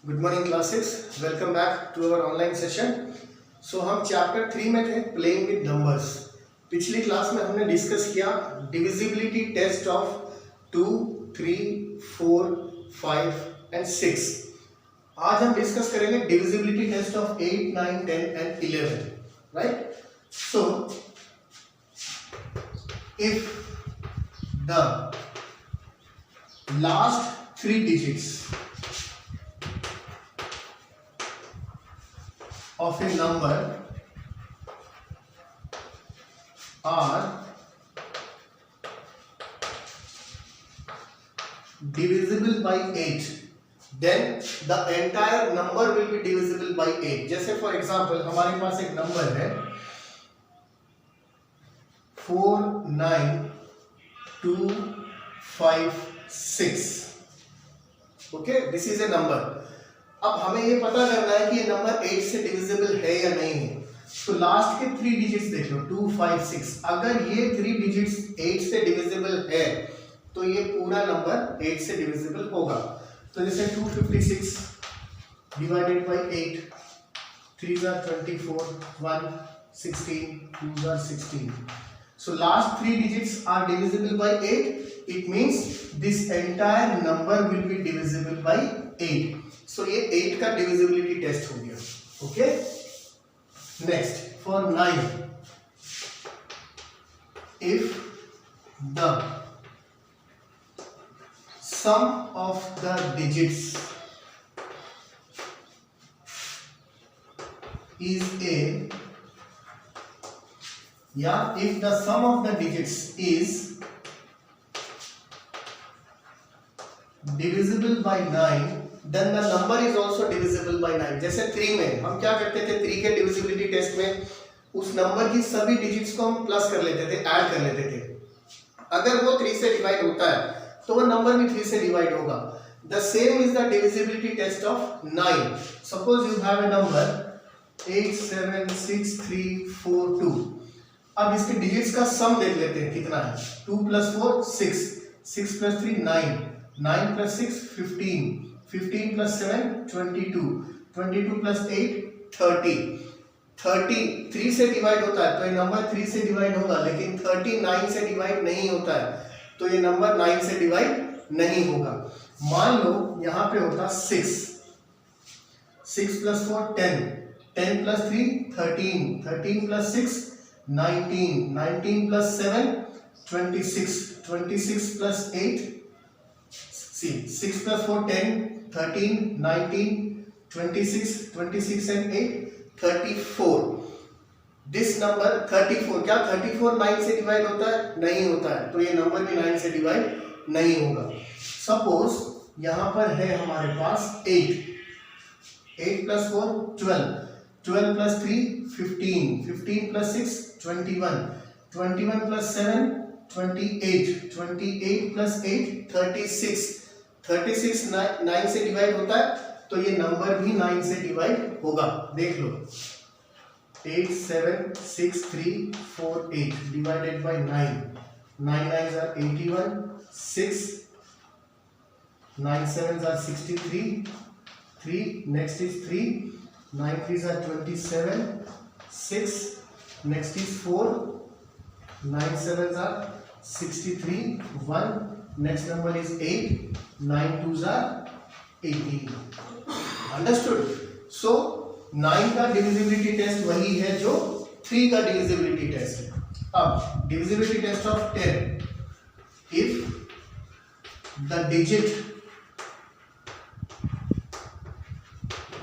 Good morning classes, welcome back to our online session. So हम chapter 3 में थे, playing with numbers. पिछली class में हमने डिस्कस किया डिविजिबिलिटी टेस्ट ऑफ 2, 3, 4, 5 एंड 6। आज हम डिस्कस करेंगे divisibility test of 8, 9, 10 and 11, right? So if the last 3 digits of a number are divisible by 8, then the entire number will be divisible by 8. जैसे for example हमारे पास एक number है 4, 9, 2, 5, 6. Okay, this is a number. अब हमें ये पता करना है कि ये नंबर 8 से डिविजिबल है या नहीं है। तो लास्ट के 3 डिजिट्स देख लो, 2, 5, 6। अगर ये 3 डिजिट्स 8 से डिविजिबल है तो ये पूरा नंबर 8 से डिविजिबल होगा। तो जैसे 256 divided by 8, 3 are 24, 1 16, 2 are 16. So last 3 digits are divisible by 8. It means this entire number will be divisible by 8. So ये 8 का divisibility test हो गया। Okay? Next, for 9, if the sum of the digits is a, या if the sum of the digits is divisible by 9, then the number is also divisible by 9. जैसे 3 में हम क्या करते थे, 3 के डिविजिबिलिटी टेस्ट में उस नंबर की सभी डिजिट्स को हम प्लस कर लेते थे, ऐड कर लेते थे। अगर वो 3 से डिवाइड होता है तो वो नंबर भी 3 से डिवाइड होगा। The same is the divisibility test of 9। Suppose you have a number 8, 7, 6, 3, 4, 2। अब इसके डिजिट्स का सम देख लेते हैं कितना है। 2 + 4 6, 6 + 3 9, 9 + 6 15, 15 + 7 22, 22 + 8 30। 30 3 से डिवाइड होता है तो ये नंबर 3 से डिवाइड होगा, लेकिन 30 9 से डिवाइड नहीं होता है तो ये नंबर 9 से डिवाइड नहीं होगा। मान लो यहाँ पे होता 6, 6 + 4 10, 10 + 3 13, 13 + 6 19, 19 + 7 26, 26 + 8 see 6 + 4 10, 13, 19, 26, 26 and 8 34। दिस नंबर 34, क्या 34 9 से डिवाइड होता है? नहीं होता है, तो ये नंबर भी 9 से डिवाइड नहीं होगा। सपोज यहाँ पर है हमारे पास 8, 8 + 4 12, 12 + 3 15, 15 + 6 21, 21 + 7 28, 28 + 8 36, 36 9 से डिवाइड होता है तो ये नंबर भी 9 से डिवाइड होगा। देख लो 8 7 6 3 4 8 divided by 9, 9 9s are 81, 6 9 7s are 63, 3 next is 3, 9 3s are 27, 6 next is 4, 9 7s are 63, 1 next number is 8, 9 2s are 18। Understood? सो 9 का डिविजिबिलिटी टेस्ट वही है जो 3 का डिविजिबिलिटी टेस्ट है। अब divisibility test of 10, if the digit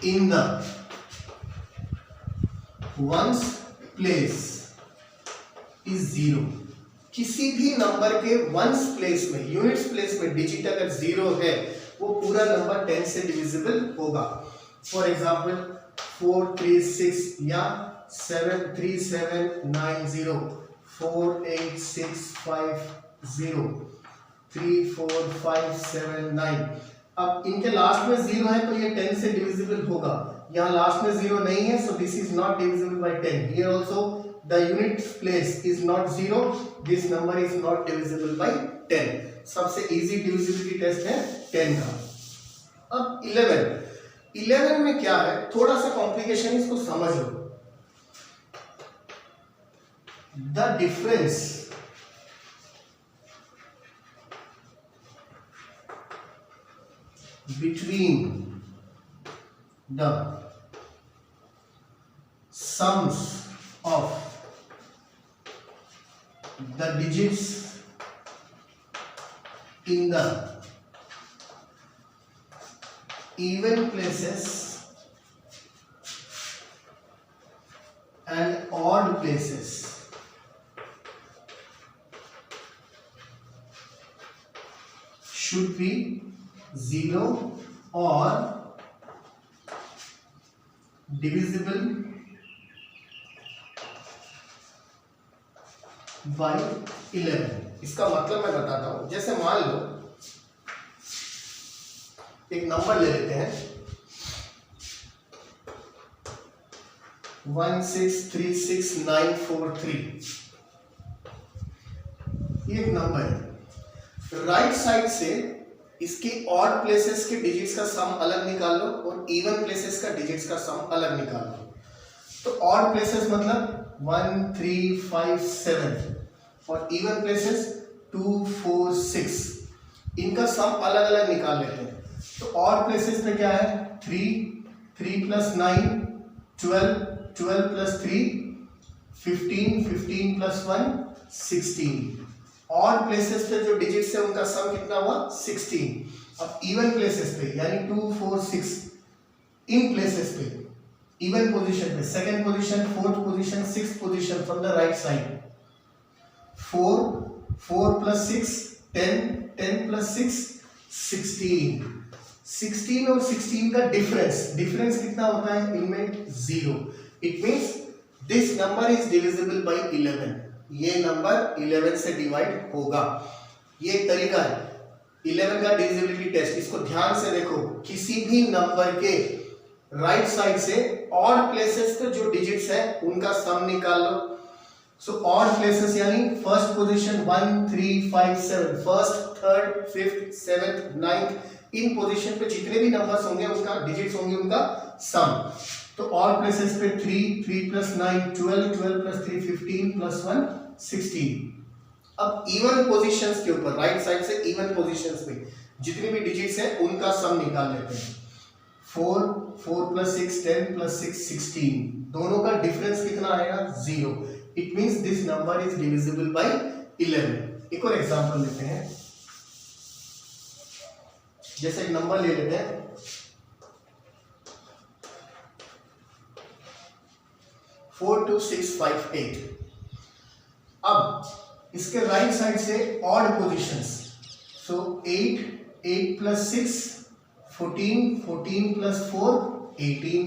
in the ones place is 0, किसी भी number के वंस प्लेस में, यूनिट्स प्लेस में डिजिट अगर 0 है वो पूरा नंबर 10 से डिविजिबल होगा। फॉर एग्जाम्पल 4 3 6 या 7 3 7 9 0, 4 8 6 5 0, 3 4 5 7 9। अब इनके लास्ट में 0 है तो ये 10 से डिविजिबल होगा। यहाँ लास्ट में 0 नहीं है, so this is not divisible by 10। Here also the unit place is not 0, this number is not divisible by 10। सबसे इजी डिविजिबिलिटी टेस्ट है 10 का। अब 11, 11 में क्या है, थोड़ा सा कॉम्प्लिकेशन, इसको समझ लो। The difference between the sums of the digits in the even places and odd places should be 0 or divisible by 11। इसका मतलब मैं बताता हूं। जैसे मान लो एक नंबर ले लेते हैं 1636943, ये एक नंबर है। राइट साइड से इसके ऑड प्लेसेस के डिजिट्स का सम अलग निकाल लो और इवन प्लेसेस का डिजिट्स का सम अलग निकाल लो। तो ऑड प्लेसेस मतलब 1 3 5 7 और इवन प्लेसेस 2 4 6, इनका सम अलग अलग निकाल लेते हैं। तो ऑड प्लेसेस पे क्या है 3 3 plus 9 12 12 plus 3 15 15 plus 1 16। Odd places पे जो डिजिट्स है उनका सम कितना हुआ 16। अब इवन प्लेसेस पे यानी 2 4 6 इन प्लेसेस पे इवन पोजीशन पे second position, fourth position, sixth position from the right side 4 4 plus 6 10 10 plus 6 16। 16 और 16 का डिफरेंस कितना होता है इनमें 0। It means this number is divisible by 11। ये नंबर 11 से डिवाइड होगा। ये एक तरीका है 11 का डिविजिबिलिटी टेस्ट। इसको ध्यान से देखो, किसी भी नंबर के राइट साइड से ऑड प्लेसेस पे जो डिजिट्स है उनका सम निकाल लो। सो ऑड प्लेसेस यानी first position 1 3 5 7, first third fifth seventh ninth, इन पोजीशन पे जितने भी नंबर्स होंगे उसका डिजिट्स होंगे उनका सम। तो ऑड प्लेसेस पे 3 3 प्लस 9 12 12 प्लस 3 15 प्लस 1 16। अब इवन पोजीशंस के ऊपर राइट साइड से इवन पोजीशंस पे जितनी भी डिजिट्स हैं उनका सम निकाल लेते हैं। 4 4 प्लस 6 10 प्लस 6 16, दोनों का डिफरेंस कितना आएगा 0। It means this number is divisible by 11। एक और एग्जांपल लेते हैं। जैसे एक नंबर ले लेते हैं 42658। अब इसके राइट साइड से ऑड पोजीशंस, सो 8 8 प्लस 6 14 14 प्लस 4 18।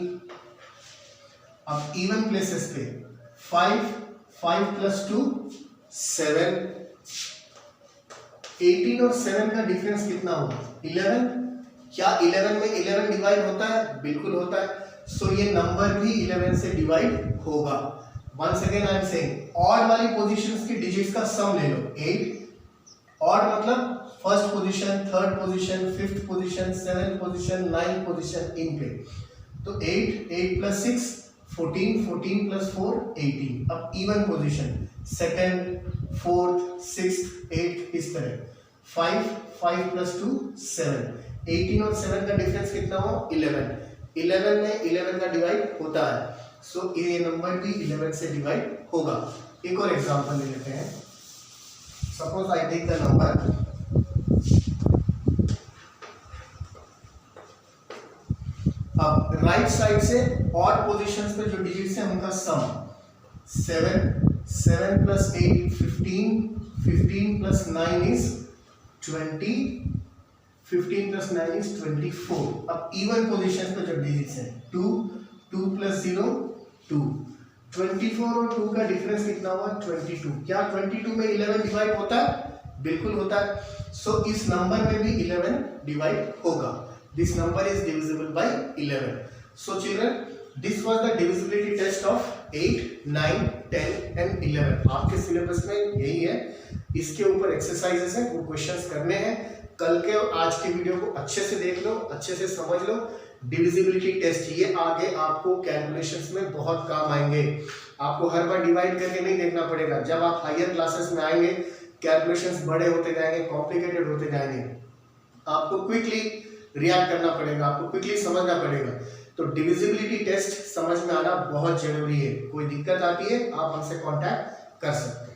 अब इवन प्लेसेस पे 5 5 प्लस 2 7। 18 और 7 का डिफरेंस कितना होगा 11। क्या 11 में 11 डिवाइड होता है? बिल्कुल होता है। सो ये नंबर भी 11 से डिवाइड होगा। Once again I am saying odd वाली पोजीशंस की डिजिट्स का सम ले लो 8। ऑड मतलब first position, third position, fifth position, seventh position, ninth position इन पे। तो 8 8 प्लस 6 14 14 प्लस 4 18। अब even position second fourth sixth eighth इस तरह 5 5 प्लस 2 7। 18 और 7 का डिफरेंस कितना हो 11। 11 में 11 का डिवाइड होता है। सो ये नंबर भी 11 से डिवाइड होगा। एक और एग्जांपल ले लेते हैं। Suppose I take the number right side से ऑड पोजीशंस पे जो डिजिट्स हैं उनका sum 7 7 plus 8 15 15 plus 9 is 20 15 plus 9 is 24। अब इवन पोजीशंस पे जो डिजिट्स हैं 2 2 प्लस 0 2। 24 और 2 का डिफरेंस कितना हुआ 22। क्या 22 में 11 डिवाइड होता है? बिल्कुल होता है। सो इस नंबर में भी 11 डिवाइड होगा। This number is divisible by 11. So children, this was the divisibility test of 8, 9, 10 and 11. आपके सिलेबस में यही है। इसके ऊपर एक्सरसाइजेस हैं, वो क्वेश्चंस करने हैं। कल के और आज की वीडियो को अच्छे से देख लो, अच्छे से समझ लो। डिविजिबिलिटी टेस्ट ये आगे आपको कैलकुलेशंस में बहुत काम आएंगे। आपको हर बार डिवाइड करके नहीं देखना पड़ेगा। जब आप हायर क्लासेस में आएंगे, कैलकुलेशंस बड़े होते जाएंगे, कॉम्प्लिकेटेड होते जाएंगे, आपको क्विकली रिएक्ट करना पड़ेगा, आपको क्विकली समझना पड़ेगा। तो डिविजिबिलिटी टेस्ट समझ में आना बहुत जरूरी है। कोई दिक्कत आती है आप हमसे कांटेक्ट कर सकते हैं।